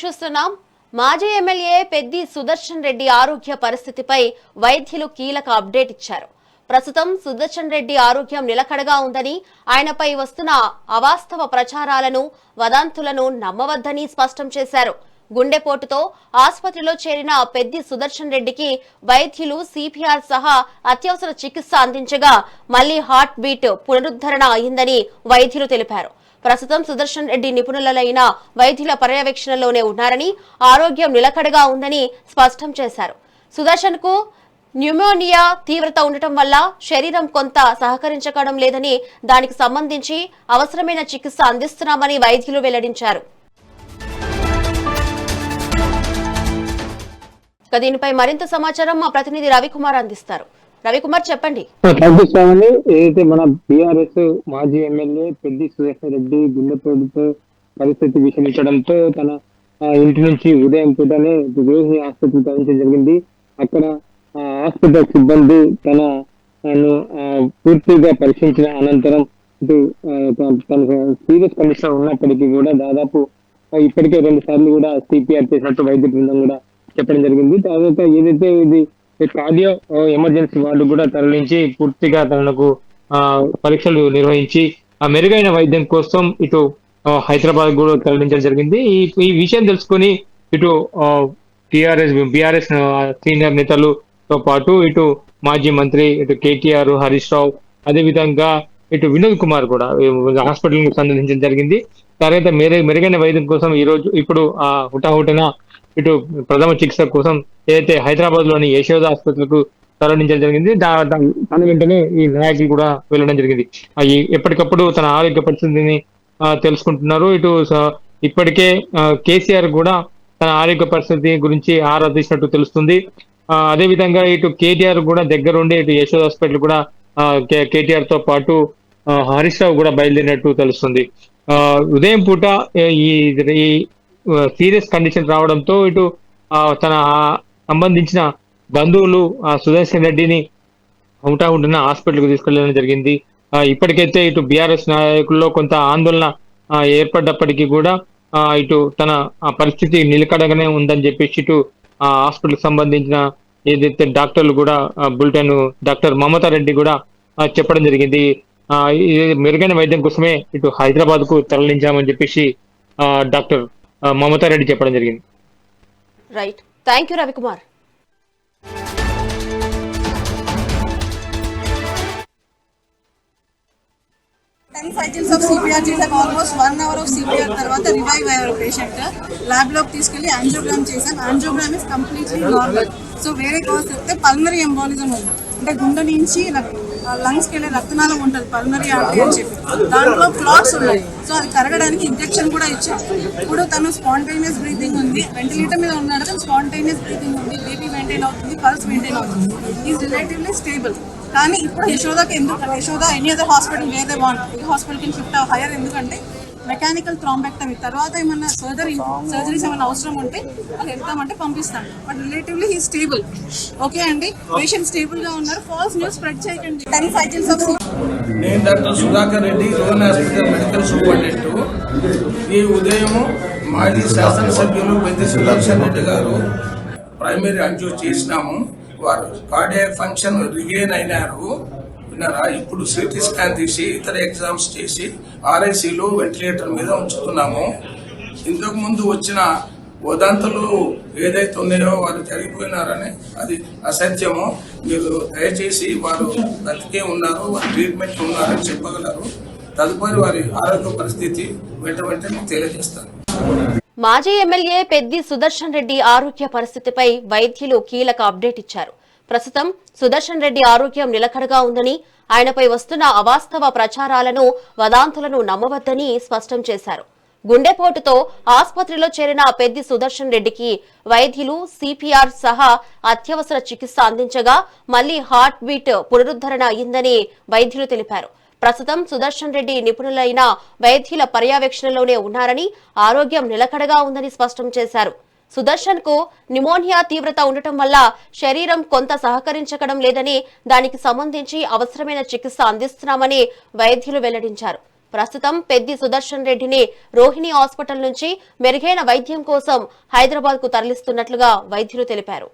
చూస్తున్నాం. మాజీ ఎమ్మెల్యే పెద్ది సుదర్శన్ రెడ్డి ఆరోగ్య పరిస్థితిపై వైద్యులు కీలక అప్డేట్ ఇచ్చారు. ప్రస్తుతం సుదర్శన్ రెడ్డి ఆరోగ్యం నిలకడగా ఉందని, ఆయనపై వస్తున్న అవాస్తవ ప్రచారాలను, వదంతులను నమ్మవద్దని స్పష్టం చేశారు. గుండెపోటుతో ఆసుపత్రిలో చేరిన పెద్ది సుదర్శన్ రెడ్డికి వైద్యులు సిపిఆర్ సహా అత్యవసర చికిత్స అందించగా మళ్లీ హార్ట్ బీట్ పునరుద్ధరణ అయిందని వైద్యులు తెలిపారు. ప్రస్తుతం సుదర్శన్ రెడ్డి నిపుణులైన వైద్యుల పర్యవేక్షణలోనే ఉన్నారని, ఆరోగ్యం నిలకడగా ఉందని స్పష్టం చేశారు. సుదర్శన్ కు న్యూమోనియా తీవ్రత ఉండటం వల్ల శరీరం కొంత సహకరించడం లేదని, దానికి సంబంధించి అవసరమైన చికిత్స అందిస్తున్నామని వైద్యులు వెల్లడించారు. దీనిపై మరింత సమాచారం మా ప్రతినిధి రవికుమార్ అందిస్తారు. రవికుమార్, చెప్పండి. ఏదైతే మన బీఆర్ఎస్ మాజీ ఎమ్మెల్యే పెద్ది సుదర్శన్ రెడ్డి గుండెపోటుతో పరిస్థితి విషమించడంతో తన ఇంటి నుంచి ఉదయం పూటనే రోహిణి ఆసుపత్రికి తరలించడం జరిగింది. అక్కడ హాస్పిటల్ సిబ్బంది తనను పూర్తిగా పరీక్షించిన అనంతరం ఇటు తన సీరియస్ కండిషన్ ఉన్నప్పటికీ కూడా దాదాపు ఇప్పటికే 2 సార్లు కూడా సిపిఆర్ చేసినట్టు వైద్య బృందం కూడా చెప్పడం జరిగింది. తర్వాత ఏదైతే ఇది కార్డియో ఎమర్జెన్సీ వార్డు కూడా తరలించి పూర్తిగా తనకు పరీక్షలు నిర్వహించి ఆ మెరుగైన వైద్యం కోసం ఇటు హైదరాబాద్ కూడా తరలించడం జరిగింది. ఈ విషయం తెలుసుకుని ఇటు బీఆర్ఎస్ సీనియర్ నేతలతో పాటు ఇటు మాజీ మంత్రి ఇటు కేటీఆర్, హరీష్ రావు, అదేవిధంగా ఇటు వినోద్ కుమార్ కూడా హాస్పిటల్ సందర్శించడం జరిగింది. తర్వాత మెరుగైన వైద్యం కోసం ఇప్పుడు హుటాహుటిన ఇటు ప్రథమ చికిత్స కోసం ఏదైతే హైదరాబాద్ లోని యశోద ఆసుపత్రులకు తరలించడం జరిగింది. తన వెంటనే ఈ నాయకులు కూడా వెళ్ళడం జరిగింది. ఎప్పటికప్పుడు తన ఆరోగ్య పరిస్థితిని తెలుసుకుంటున్నారు. ఇటు ఇప్పటికే కేసీఆర్ కూడా తన ఆరోగ్య పరిస్థితి గురించి ఆరా తీసినట్టు తెలుస్తుంది. అదేవిధంగా ఇటు కేటీఆర్ కూడా దగ్గరుండి ఇటు యశోద హాస్పిటల్ కూడా కేటీఆర్ తో పాటు హరీష్ రావు కూడా బయలుదేరినట్టు తెలుస్తుంది. ఉదయం పూట ఈ సీరియస్ కండిషన్ రావడంతో ఇటు తన సంబంధించిన బంధువులు సుదర్శన్ రెడ్డిని హుటాహుటిన హాస్పిటల్కి తీసుకెళ్లడం జరిగింది. ఇప్పటికైతే ఇటు బీఆర్ఎస్ నాయకుల్లో కొంత ఆందోళన ఏర్పడ్డప్పటికీ కూడా ఇటు తన పరిస్థితి నిలకడగానే ఉందని చెప్పేసి ఇటు హాస్పిటల్ సంబంధించిన ఏదైతే డాక్టర్లు కూడా బులెటిన్ డాక్టర్ మమతా రెడ్డి కూడా చెప్పడం జరిగింది. మెరుగైన వైద్యం కోసమే ఇటు హైదరాబాద్ కు తరలించామని చెప్పేసి డాక్టర్ మమతా రెడ్డి చెప్పడం జరిగింది. Right, thank you Ravikumar. cycles of CPR చేసాం. ఆల్మోస్ట్ 1 hour of CPR తర్వాత రివైవ్ అయ్యారు పేషెంట్. ల్యాబ్ లోకి తీసుకెళ్లి యాంజియోగ్రామ్ చేసాం. Angiogram is completely normal. So వేరే కాజ్ అయితే పల్మరీ ఎంబాలిజం ఉంది, అంటే గుండె నుంచి లంగ్స్కి వెళ్ళే రక్తనాళం ఉంటుంది, పల్మరీ ఆర్టరీ అని చెప్పి దాంట్లో క్లాట్స్ ఉన్నాయి. సో అది కరగడానికి ఇంజెక్షన్ కూడా ఇచ్చాం. ఇప్పుడు తను స్పాంటేనియస్ బ్రీతింగ్ ఉంది, వెంటిలేటర్ మీద ఉన్నాడు, తను స్పాంటేనియస్ బ్రీతింగ్ ఉంది, బీపీ మెయింటైన్ అవుతుంది, పల్స్ మెయింటైన్ అవుతుంది, ఈజ్ రిలేటివ్లీ స్టేబుల్. కానీ ఇప్పుడు యశోదకి ఎందుకంటే యశోద ఎనీ అదర్ హాస్పిటల్ వేరే బాగుంది, ఈ హాస్పిటల్కి షిఫ్ట్ హైయర్. ఎందుకంటే మెకానికల్ థ్రాంబెక్టమీ తర్వాత ఏమన్నా సర్జరీస్ ఏమైనా అవసరం ఉంటే వాళ్ళు వెళ్తామంటే పంపిస్తాను. But relatively he stable. Okay అండి, పేషెంట్ స్టేబుల్ గా ఉన్నారు. ఫాల్స్ న్యూస్ స్ప్రెడ్ చేయకండి. 10 cycles of నేను doctor Sudhakar Reddy, Rohan hospital medical superintendent. ఈ ఉదయం మాజీ శాసనసభ్యులు పెద్ది సుదర్శన్ రెడ్డి గారు ప్రైమరీ అంజో చేసినాము. వారు కార్డియాక్ ఫంక్షన్ రిగైన్ అయినారు. ఇప్పుడు సిటీ స్కాన్ తీసి ఇతర ఎగ్జామ్స్ చేసి ఆర్ఐసీలో వెంటిలేటర్ మీద ఉంచుతున్నాము. ఇంతకు ముందు వచ్చిన వదంతులు ఏదైతే ఉన్నాయో వారు జరిగిపోయినారని అది అసత్యము. మీరు దయచేసి వారు బతికే ఉన్నారు, వారు ట్రీట్మెంట్ ఉన్నారని చెప్పగలరు. తదుపరి వారి ఆరోగ్య పరిస్థితి వెంటనే తెలియజేస్తారు. మాజీ ఎమ్మెల్యే పెద్ది సుదర్శన్ రెడ్డి ఆరోగ్య పరిస్థితిపై వైద్యులు కీలక అప్డేట్ ఇచ్చారు. ప్రస్తుతం సుదర్శన్ రెడ్డి ఆరోగ్యం నిలకడగా ఉందని, ఆయనపై వస్తున్న అవాస్తవ ప్రచారాలను, వదాంతులను నమ్మవద్దని స్పష్టం చేశారు. గుండెపోటుతో ఆసుపత్రిలో చేరిన పెద్ది సుదర్శన్ రెడ్డికి వైద్యులు సిపిఆర్ సహా అత్యవసర చికిత్స అందించగా మళ్లీ హార్ట్ బీట్ పునరుద్ధరణ అయిందని వైద్యులు తెలిపారు. ప్రస్తుతం సుదర్శన్ రెడ్డి నిపుణులైన వైద్యుల పర్యవేక్షణలోనే ఉన్నారని, ఆరోగ్యం నిలకడగా ఉందని స్పష్టం చేశారు. సుదర్శన్ కు న్యూమోనియా తీవ్రత ఉండటం వల్ల శరీరం కొంత సహకరించడం లేదని, దానికి సంబంధించి అవసరమైన చికిత్స అందిస్తున్నామని వైద్యులు వెల్లడించారు. ప్రస్తుతం పెద్ది సుదర్శన్ రెడ్డిని రోహిణి హాస్పిటల్ నుంచి మెరుగైన వైద్యం కోసం హైదరాబాద్ కు తరలిస్తున్నట్లుగా వైద్యులు తెలిపారు.